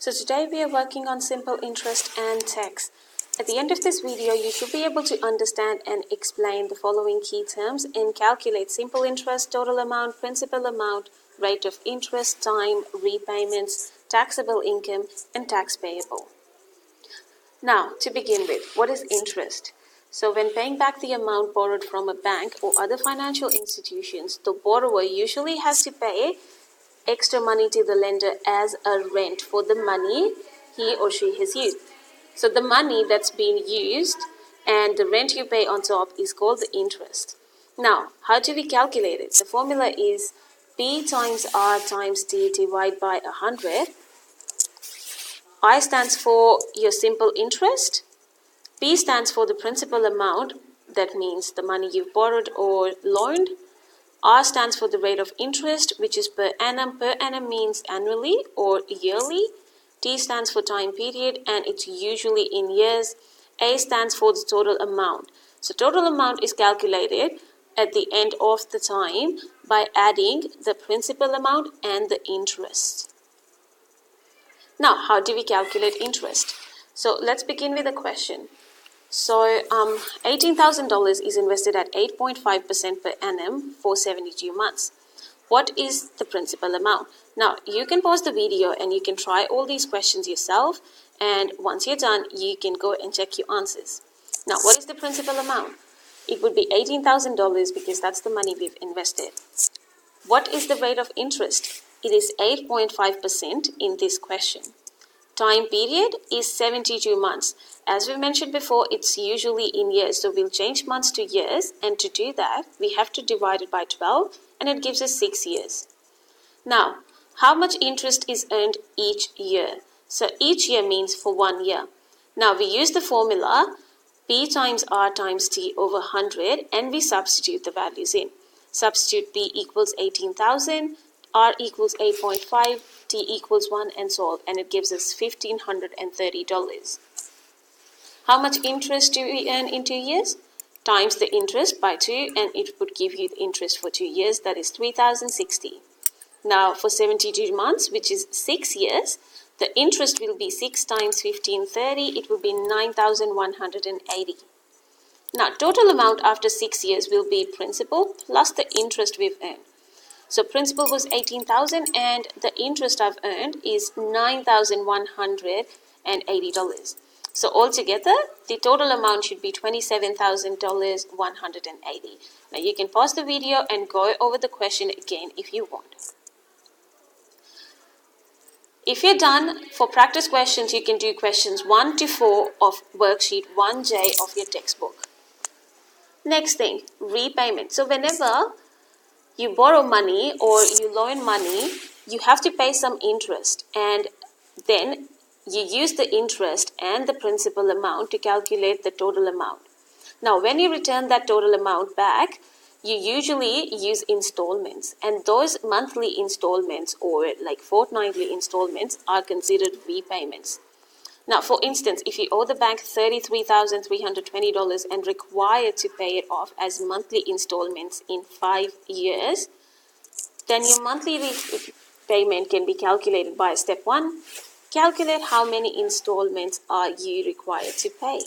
So today we are working on simple interest and tax. At the end of this video, you should be able to understand and explain the following key terms and calculate simple interest, total amount, principal amount, rate of interest, time, repayments, taxable income, and tax payable. Now, to begin with, what is interest? So when paying back the amount borrowed from a bank or other financial institutions, the borrower usually has to pay extra money to the lender as a rent for the money he or she has used. So the money that's been used and the rent you pay on top is called the interest. Now, how do we calculate it? The formula is P times R times T divided by 100. I stands for your simple interest. P stands for the principal amount, that means the money you've borrowed or loaned. R stands for the rate of interest, which is per annum. Per annum means annually or yearly. T stands for time period, and it's usually in years. A stands for the total amount. So total amount is calculated at the end of the time by adding the principal amount and the interest. Now, how do we calculate interest? So let's begin with a question. So $18,000 is invested at 8.5% per annum for 72 months. What is the principal amount? Now, you can pause the video and you can try all these questions yourself. And once you're done, you can go and check your answers. Now, what is the principal amount? It would be $18,000 because that's the money we've invested. What is the rate of interest? It is 8.5% in this question. Time period is 72 months. As we mentioned before, it's usually in years, so we'll change months to years, and to do that, we have to divide it by 12, and it gives us 6 years. Now, how much interest is earned each year? So each year means for 1 year. Now, we use the formula P times R times T over 100, and we substitute the values in. Substitute P equals 18,000, R equals 8.5, T equals 1, and solve, and it gives us $1,530. How much interest do we earn in 2 years? Times the interest by 2, and it would give you the interest for 2 years, that is 3,060. Now, for 72 months, which is 6 years, the interest will be 6 times 1,530, it will be 9,180. Now, total amount after 6 years will be principal plus the interest we've earned. So principal was 18,000 and the interest I've earned is $9,180. So altogether, the total amount should be $27,180. Now you can pause the video and go over the question again if you want. If you're done for practice questions, you can do questions 1 to 4 of worksheet 1J of your textbook. Next thing, repayment. So whenever you borrow money or you loan money, you have to pay some interest, and then you use the interest and the principal amount to calculate the total amount. Now, when you return that total amount back, you usually use installments, and those monthly installments or like fortnightly installments are considered repayments. Now, for instance, if you owe the bank $33,320 and required to pay it off as monthly installments in 5 years, then your monthly repayment can be calculated by step 1. Calculate how many installments are you required to pay.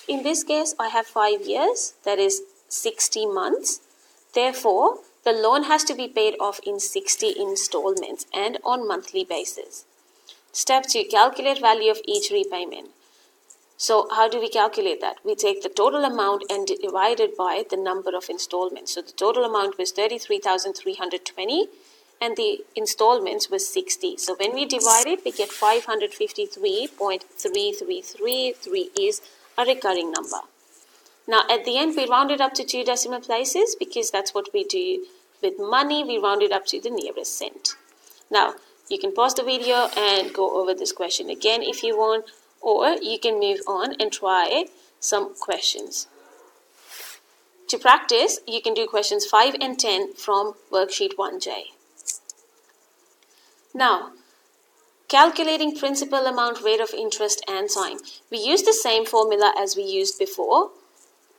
In this case, I have 5 years, that is 60 months. Therefore, the loan has to be paid off in 60 installments and on monthly basis. Step 2, calculate value of each repayment. So how do we calculate that? We take the total amount and divide it by the number of installments. So the total amount was $33,320 and the installments was 60. So when we divide it, we get 553.333. 3 is a recurring number. Now at the end, we round it up to 2 decimal places because that's what we do with money. We round it up to the nearest cent. Now, you can pause the video and go over this question again if you want, or you can move on and try some questions. To practice, you can do questions 5 and 10 from worksheet 1J. Now, calculating principal amount, rate of interest, and time. We use the same formula as we used before,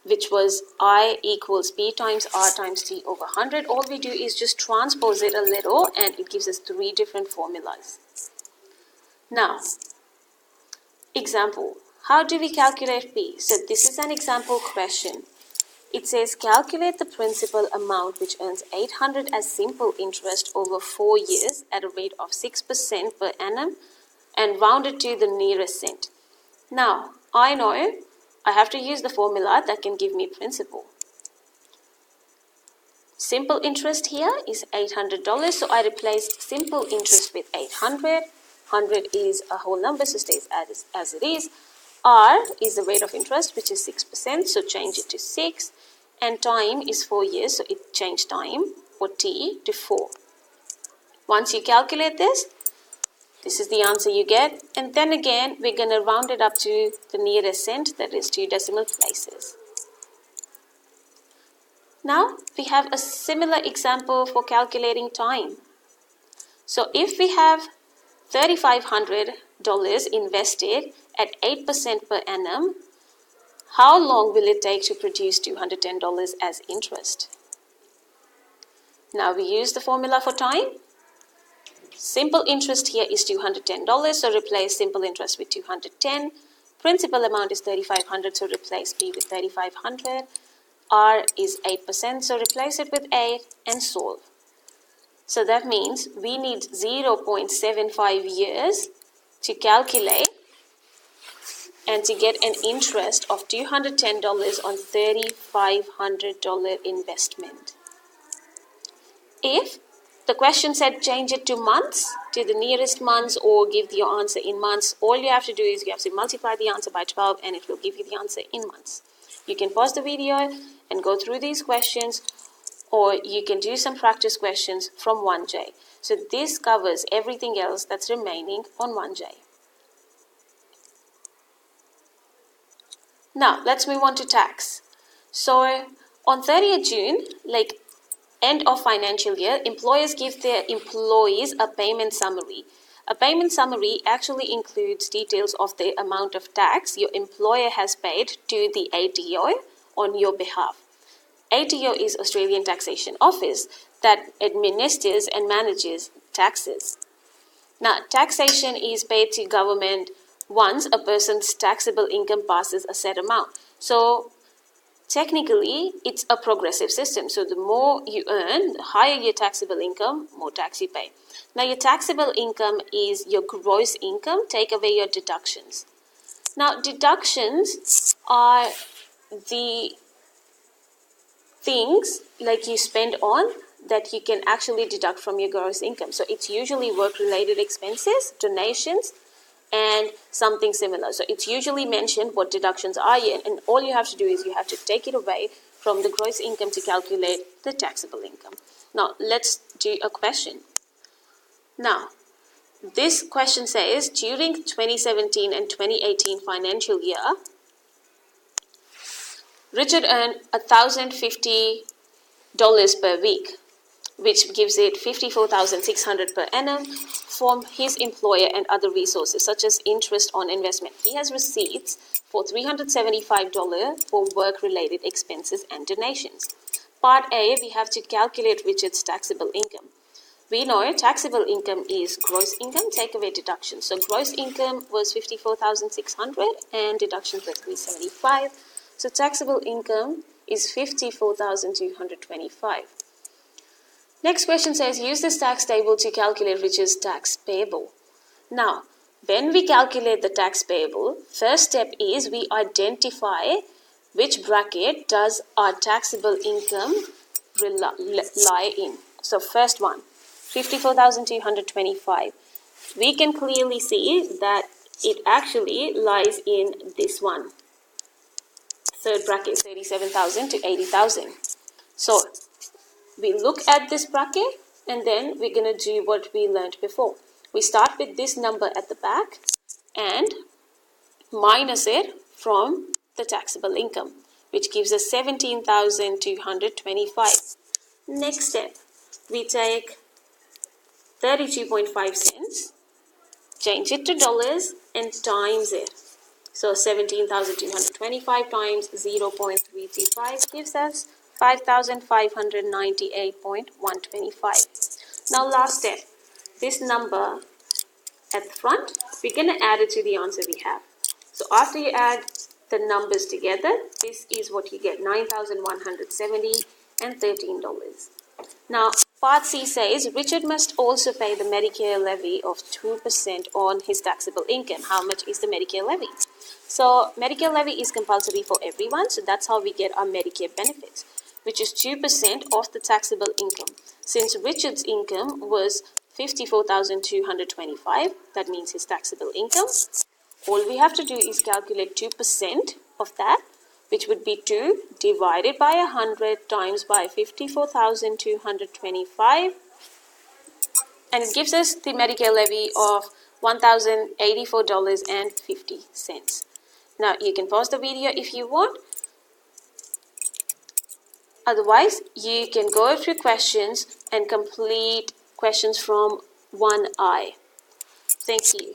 which was I equals P times R times T over 100. All we do is just transpose it a little and it gives us 3 different formulas. Now, example, how do we calculate P? So this is an example question. It says calculate the principal amount which earns 800 as simple interest over 4 years at a rate of 6% per annum and round it to the nearest cent. Now, I know I have to use the formula that can give me principal. Simple interest here is $800, so I replaced simple interest with 800. 100 is a whole number, so stays as it is. R is the rate of interest, which is 6%, so change it to 6. And time is 4 years, so it changed time, or T, to 4. Once you calculate this is the answer you get. And then again, we're going to round it up to the nearest cent, that is 2 decimal places. Now, we have a similar example for calculating time. So if we have $3,500 invested at 8% per annum, how long will it take to produce $210 as interest? Now we use the formula for time. Simple interest here is $210, so replace simple interest with 210. Principal amount is $3,500, so replace P with $3,500. R is 8%, so replace it with 8 and solve. So that means we need 0.75 years to calculate and to get an interest of $210 on $3,500 investment. If the question said change it to months, to the nearest months, or give your answer in months, all you have to do is you have to multiply the answer by 12 and it will give you the answer in months. You can pause the video and go through these questions, or you can do some practice questions from 1J. So this covers everything else that's remaining on 1J. Now, let's move on to tax. So on 30th June, like end of financial year, employers give their employees a payment summary. A payment summary actually includes details of the amount of tax your employer has paid to the ATO on your behalf. ATO is Australian Taxation Office that administers and manages taxes. Now, taxation is paid to government once a person's taxable income passes a set amount. So, technically, it's a progressive system. So, the more you earn, the higher your taxable income, more tax you pay. Now, your taxable income is your gross income. Take away your deductions. Now, deductions are the things like you spend on that you can actually deduct from your gross income. So it's usually work-related expenses, donations, and something similar. So it's usually mentioned what deductions are, and all you have to do is you have to take it away from the gross income to calculate the taxable income. Now, let's do a question. Now, this question says, during 2017 and 2018 financial year, Richard earned $1,050 per week, which gives it $54,600 per annum from his employer and other resources, such as interest on investment. He has receipts for $375 for work-related expenses and donations. Part A, we have to calculate Richard's taxable income. We know taxable income is gross income, take away deductions. So gross income was $54,600 and deductions were $375. So taxable income is $54,225. Next question says, use this tax table to calculate Richard's tax payable. Now, when we calculate the tax payable, first step is we identify which bracket does our taxable income lie in. So first one, $54,225. We can clearly see that it actually lies in this one. Third bracket, $37,000 to $80,000. So we look at this bracket and then we're going to do what we learned before. We start with this number at the back and minus it from the taxable income, which gives us $17,225. Next step, we take 32.5 cents, change it to dollars and times it. So 17,225 times 0.335 gives us 5,598.125. Now last step, this number at the front, we're going to add it to the answer we have. So after you add the numbers together, this is what you get, $9,170 and $13. Now, Part C says Richard must also pay the Medicare levy of 2% on his taxable income. How much is the Medicare levy? So, Medicare levy is compulsory for everyone, so that's how we get our Medicare benefits, which is 2% of the taxable income. Since Richard's income was $54,225, that means his taxable income, all we have to do is calculate 2% of that, which would be 2 divided by 100 times by 54,225, and it gives us the Medicare levy of $1,084.50. Now you can pause the video if you want. Otherwise, you can go through questions and complete questions from 1I. Thank you.